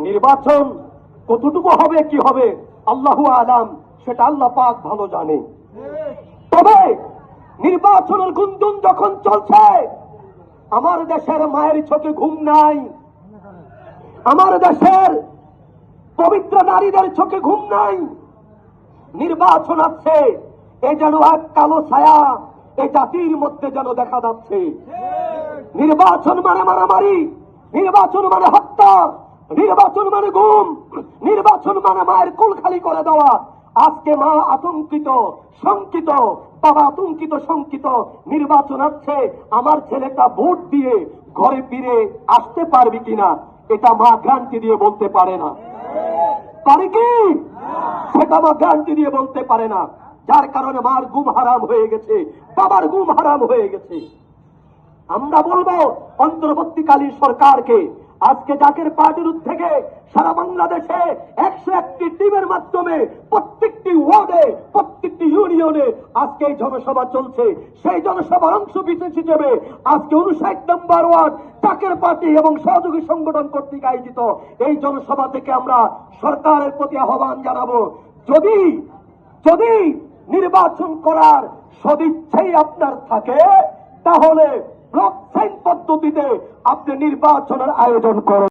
নির্বাচন কতটুকু হবে কি হবে আল্লাহু আলাম, সেটা আল্লাহ পাক ভালো জানে। তবে নির্বাচনের গুঞ্জন যখন চলছে, আমার দেশের মায়ের চোখে ঘুম নাই, আমার দেশের পবিত্র নারীদের চোখে ঘুম নাই। নির্বাচন আছে, এ যেন এক কালো ছায়া এই জাতির মধ্যে যেন দেখা যাচ্ছে। নির্বাচন মানে মারামারি, নির্বাচন মানে হত্যা, নির্বাচন মানে গুম, নির্বাচন মানে মায়ের কুল খালি করে দেওয়া। আজকে মা আতঙ্কিত শঙ্কিত, বাবা আতঙ্কিত শঙ্কিত। নির্বাচন আছে, আমার ছেলেটা ভোট দিয়ে ঘরে ফিরে আসতে পারবে কিনা এটা মা গ্যারান্টি দিয়ে বলতে পারে না। পারে কি? সেটা মা গ্যারান্টি দিয়ে বলতে পারে না। যার কারণে মার গুম হারাম হয়ে গেছে, বাবার গুম হারাম হয়ে গেছে। আমরা বলবো অন্তর্বর্তীকালীন সরকারকে, আজকে জাকের পার্টির থেকে সারা বাংলাদেশে 101টি টিমের মাধ্যমে প্রত্যেকটি ওয়ার্ডে প্রত্যেকটি ইউনিয়নে আজকে এই জনসভা চলছে। সেই জনসভার অংশ বিশেষ হিসেবে আজকে 59 নম্বর ওয়ার্ড জাকের পার্টি এবং সহযোগী সংগঠন কর্তৃক আয়োজিত এই জনসভা থেকে আমরা সরকারের প্রতি আহ্বান জানাবো, যদি যদি নির্বাচন করার সদিচ্ছাই আপনার থাকে তাহলে ব্লক সাইন পদ্ধতিতে আপনি নির্বাচনের আয়োজন করুন।